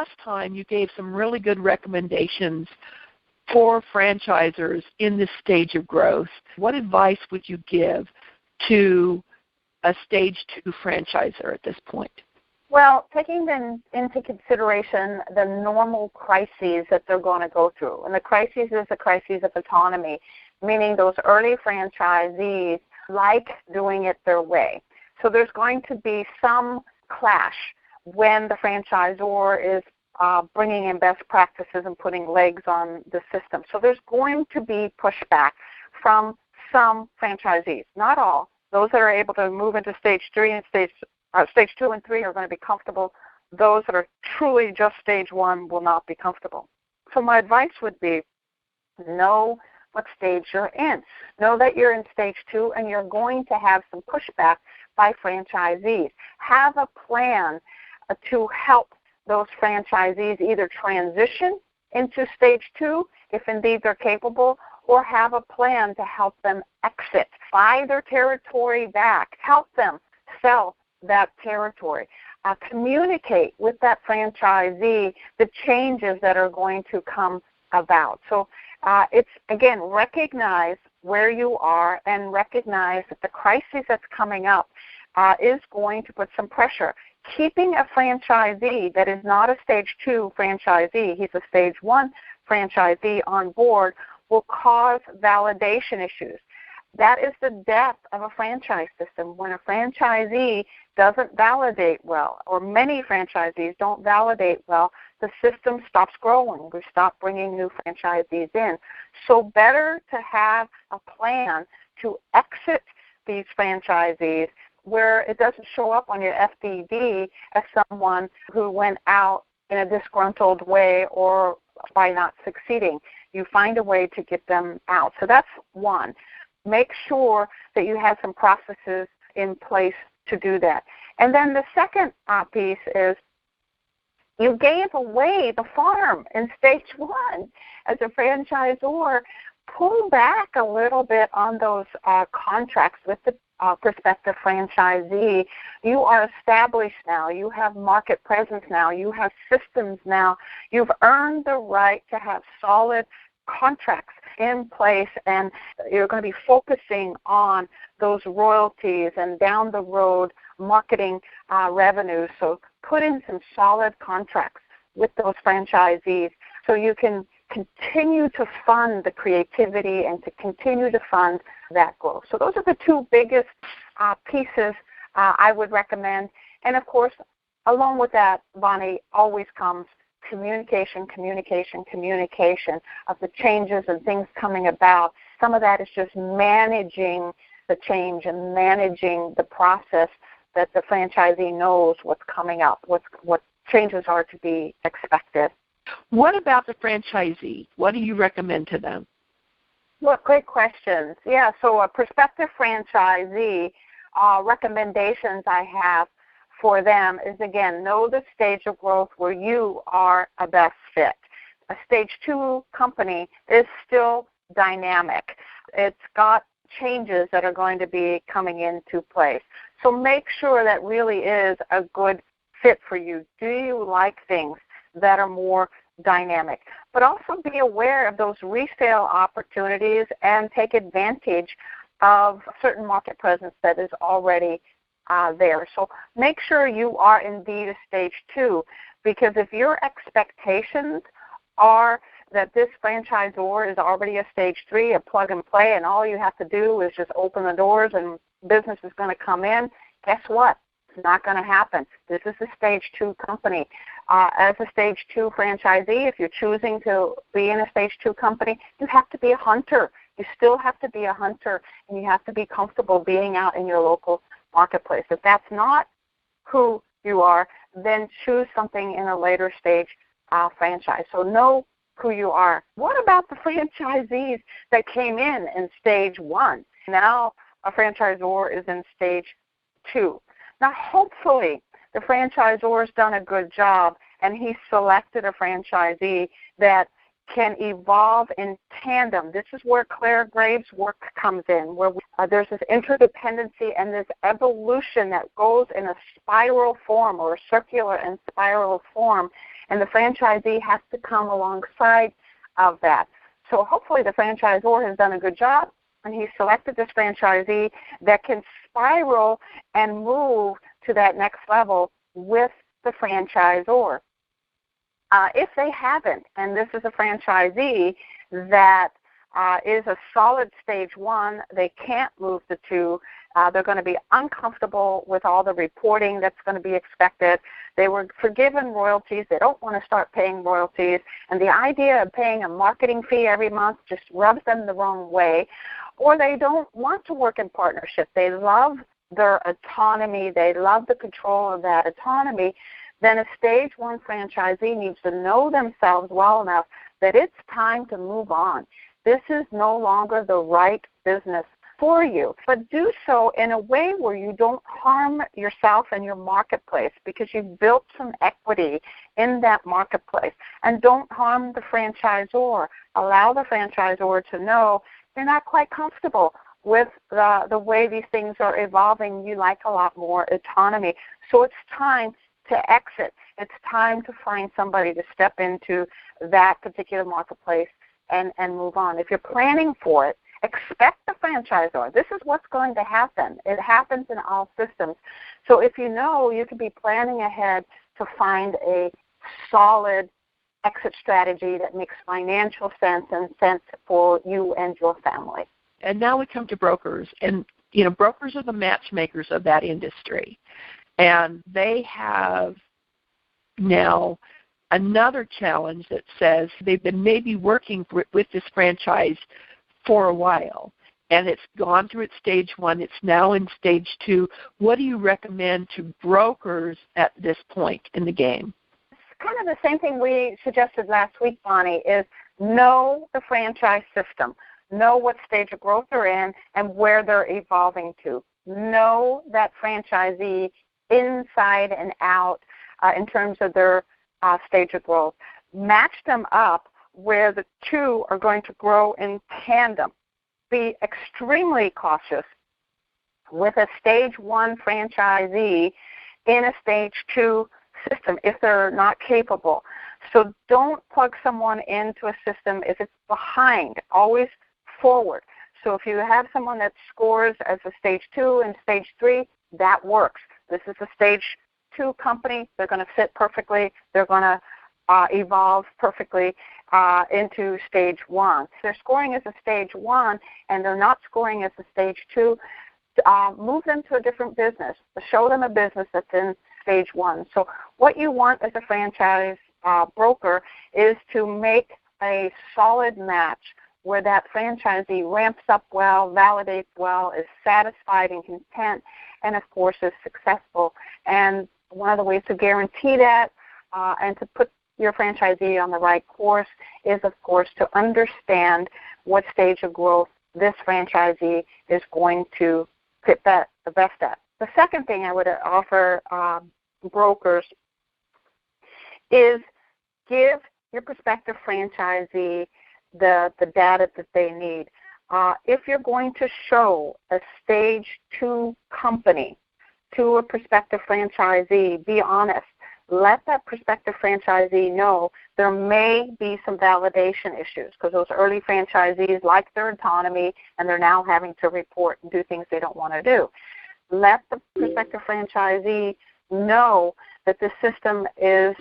last time you gave some really good recommendations for franchisors in this stage of growth. What advice would you give to a stage 2 franchisor at this point? Well, taking them into consideration the normal crises that they're going to go through. And the crises is the crises of autonomy, meaning those early franchisees like doing it their way. So there's going to be some clash when the franchisor is bringing in best practices and putting legs on the system. So there's going to be pushback from some franchisees, not all. Those that are able to move into stage 3 and stage 2 and 3 are going to be comfortable. Those that are truly just stage 1 will not be comfortable. So my advice would be, know what stage you're in. Know that you're in stage 2 and you're going to have some pushback by franchisees. Have a plan to help those franchisees either transition into stage 2, if indeed they're capable, or have a plan to help them exit, buy their territory back, help them sell that territory. Communicate with that franchisee the changes that are going to come about. So it's, again, recognize where you are and recognize that the crisis that's coming up is going to put some pressure. Keeping a franchisee that is not a stage 2 franchisee, he's a stage 1 franchisee on board, will cause validation issues. That is the death of a franchise system. When a franchisee doesn't validate well, or many franchisees don't validate well, the system stops growing. We stop bringing new franchisees in. So better to have a plan to exit these franchisees where it doesn't show up on your FDD as someone who went out in a disgruntled way or by not succeeding. You find a way to get them out. So that's one. Make sure that you have some processes in place to do that. And then the second piece is you gave away the farm in stage 1 as a franchisor. Pull back a little bit on those contracts with the prospective franchisee. You are established now. You have market presence now. You have systems now. You've earned the right to have solid contracts in place, and you're going to be focusing on those royalties and down the road marketing revenues. So put in some solid contracts with those franchisees so you can continue to fund the creativity and to continue to fund that growth. So those are the two biggest pieces I would recommend. And, of course, along with that, Bonnie, always comes communication of the changes and things coming about. Some of that is just managing the change and managing the process that the franchisee knows what's coming up, what changes are to be expected. What about the franchisee? What do you recommend to them? Well, great questions. Yeah, so a prospective franchisee, recommendations I have for them is, again, know the stage of growth where you are a best fit. A stage 2 company is still dynamic. It's got changes that are going to be coming into place. So make sure that really is a good fit for you. Do you like things that are more dynamic? But also be aware of those resale opportunities and take advantage of certain market presence that is already there. So make sure you are indeed a stage 2, because if your expectations are that this franchisor is already a stage 3, a plug and play, and all you have to do is just open the doors and business is going to come in, guess what? It's not going to happen. This is a stage 2 company. As a stage 2 franchisee, if you're choosing to be in a stage 2 company, you have to be a hunter. You still have to be a hunter, and you have to be comfortable being out in your local marketplace. If that's not who you are, then choose something in a later stage franchise. So know who you are. What about the franchisees that came in stage 1? Now a franchisor is in stage 2. Now hopefully the franchisor has done a good job and he selected a franchisee that can evolve in tandem. This is where Claire Graves' work comes in, where there's this interdependency and this evolution that goes in a spiral form or a circular and spiral form. and the franchisee has to come alongside of that. So hopefully the franchisor has done a good job, and he's selected this franchisee that can spiral and move to that next level with the franchisor. If they haven't, and this is a franchisee that is a solid stage 1, they can't move to 2. They're going to be uncomfortable with all the reporting that's going to be expected. They were forgiven royalties. They don't want to start paying royalties. And the idea of paying a marketing fee every month just rubs them the wrong way. Or they don't want to work in partnership. They love their autonomy. They love the control of that autonomy. Then a stage 1 franchisee needs to know themselves well enough that it's time to move on. This is no longer the right business for you, but do so in a way where you don't harm yourself and your marketplace, because you've built some equity in that marketplace. And don't harm the franchisor. Allow the franchisor to know you're not quite comfortable with the way these things are evolving. You like a lot more autonomy. So it's time to exit. It's time to find somebody to step into that particular marketplace and move on. If you're planning for it, expect the franchisor. This is what's going to happen. It happens in all systems. So if you know, you can be planning ahead to find a solid exit strategy that makes financial sense and sense for you and your family. And now we come to brokers. And, brokers are the matchmakers of that industry. And they have now another challenge that says they've been maybe working with this franchise for a while, and it's gone through its stage 1. It's now in stage 2. What do you recommend to brokers at this point in the game? It's kind of the same thing we suggested last week, Bonnie, is know the franchise system. Know what stage of growth they're in and where they're evolving to. Know that franchisee inside and out in terms of their stage of growth. Match them up where the two are going to grow in tandem. Be extremely cautious with a stage 1 franchisee in a stage 2 system if they're not capable. So don't plug someone into a system if it's behind. Always forward. So if you have someone that scores as a stage 2 and stage 3, that works. This is a stage 2 company. They're going to fit perfectly. They're going to evolve perfectly into stage 1. If they're scoring as a stage 1 and they're not scoring as a stage 2, move them to a different business. Show them a business that's in stage 1. So what you want as a franchise broker is to make a solid match where that franchisee ramps up well, validates well, is satisfied and content, and of course is successful. And one of the ways to guarantee that and to put your franchisee on the right course is, of course, to understand what stage of growth this franchisee is going to fit the best at. The second thing I would offer brokers is give your prospective franchisee the data that they need. If you're going to show a stage 2 company to a prospective franchisee, be honest. Let that prospective franchisee know there may be some validation issues because those early franchisees like their autonomy and they're now having to report and do things they don't want to do. Let the prospective franchisee know that the system is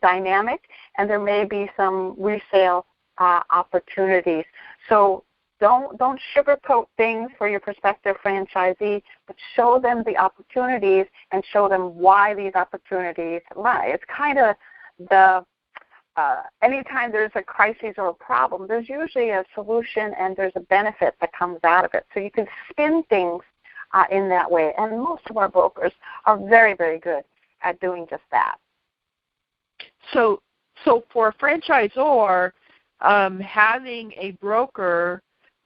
dynamic and there may be some resale opportunities. So don't sugarcoat things for your prospective franchisee, but show them the opportunities and show them why these opportunities lie. It's kind of the anytime there's a crisis or a problem, there's usually a solution and there's a benefit that comes out of it. So you can spin things in that way, and most of our brokers are very, very good at doing just that. So for a franchisor, having a broker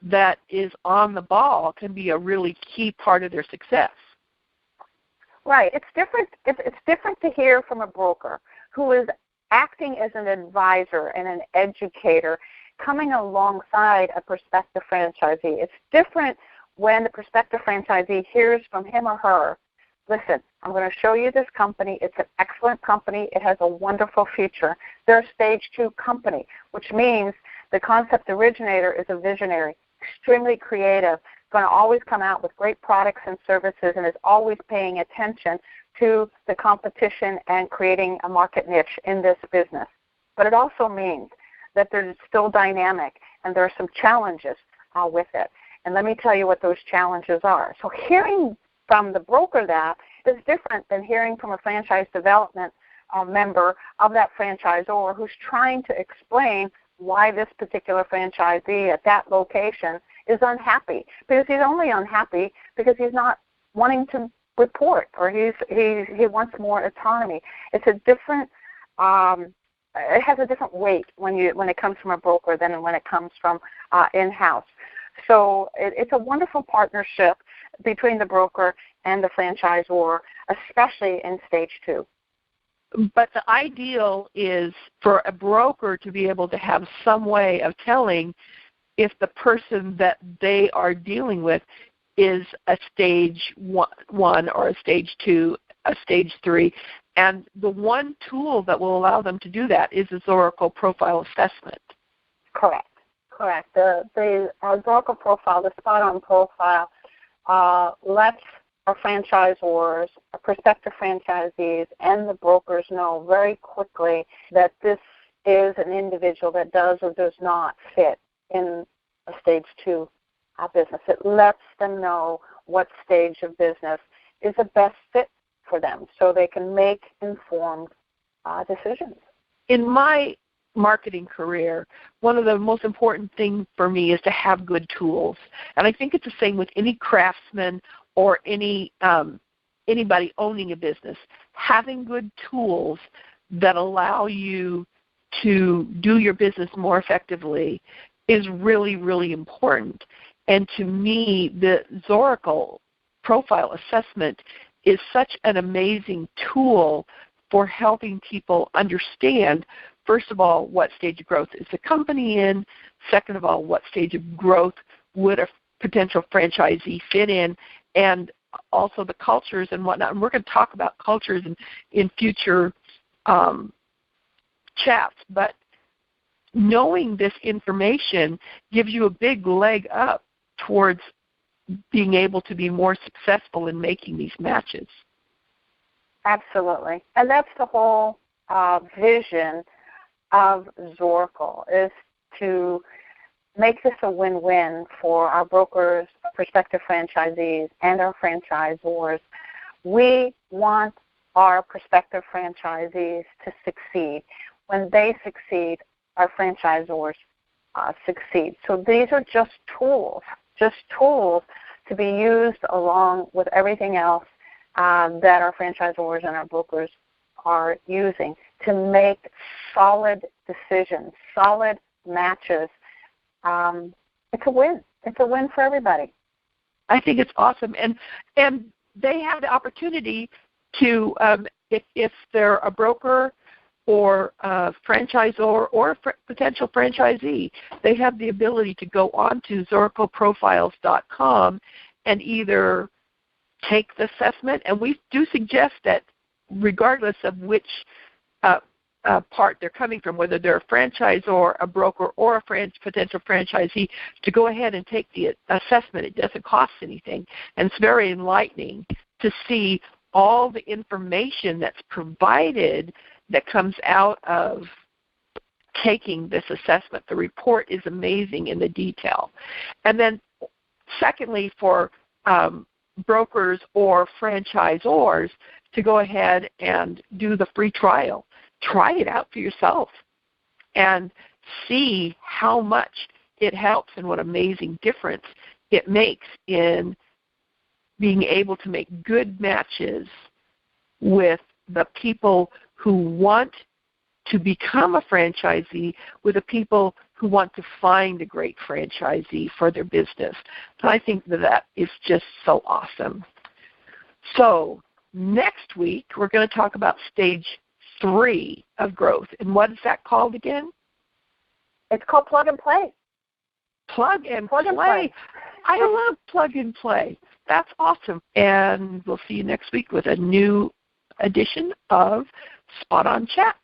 that is on the ball can be a really key part of their success. Right. It's different. It's different to hear from a broker who is acting as an advisor and an educator coming alongside a prospective franchisee. It's different when the prospective franchisee hears from him or her listen, I'm going to show you this company. It's an excellent company. It has a wonderful future. They're a stage 2 company, which means the concept originator is a visionary, extremely creative, going to always come out with great products and services, and is always paying attention to the competition and creating a market niche in this business. But it also means that they're still dynamic, and there are some challenges with it. And let me tell you what those challenges are. So hearing from the broker that is different than hearing from a franchise development member of that franchisor who's trying to explain why this particular franchisee at that location is unhappy. Because he's only unhappy because he's not wanting to report, or he wants more autonomy. It's a different it has a different weight when it comes from a broker than when it comes from in-house. So it's a wonderful partnership between the broker and the franchisor, especially in stage 2. But the ideal is for a broker to be able to have some way of telling if the person that they are dealing with is a stage 1 or a stage 2, a stage 3. And the one tool that will allow them to do that is the Zoracle profile assessment. Correct. The Zoracle profile, the SpotOn profile, lets our franchisors, our prospective franchisees, and the brokers know very quickly that this is an individual that does or does not fit in a stage 2 business. It lets them know what stage of business is the best fit for them so they can make informed decisions. In my marketing career, one of the most important things for me is to have good tools. And I think it's the same with any craftsman or anybody owning a business. Having good tools that allow you to do your business more effectively is really, really important. And to me, the Zoracle profile assessment is such an amazing tool for helping people understand, first of all, what stage of growth is the company in, second of all, what stage of growth would a potential franchisee fit in, and also the cultures and whatnot. And we're going to talk about cultures in future chats, but knowing this information gives you a big leg up towards being able to be more successful in making these matches. Absolutely. And that's the whole vision of Zoracle, is to make this a win-win for our brokers, prospective franchisees, and our franchisors. We want our prospective franchisees to succeed. When they succeed, our franchisors succeed. So these are just tools to be used along with everything else that our franchisors and our brokers are using to make solid decisions, solid matches. It's a win. It's a win for everybody. I think it's awesome. And they have the opportunity to, if they're a broker or a franchisor or a potential franchisee, they have the ability to go on to zoracleprofiles.com and either take the assessment, and we do suggest that regardless of which part they're coming from, whether they're a franchisor, a broker, or a potential franchisee, to go ahead and take the assessment. It doesn't cost anything, and it's very enlightening to see all the information that's provided that comes out of taking this assessment. The report is amazing in the detail. And then secondly, for brokers or franchisors to go ahead and do the free trial. Try it out for yourself and see how much it helps and what amazing difference it makes in being able to make good matches with the people who want to become a franchisee, with the people who want to find a great franchisee for their business. And I think that is just so awesome. So next week, we're going to talk about stage 3 of growth. And what is that called again? It's called plug and play. Plug and play. I love plug and play. That's awesome. And we'll see you next week with a new edition of SpotOn Chat.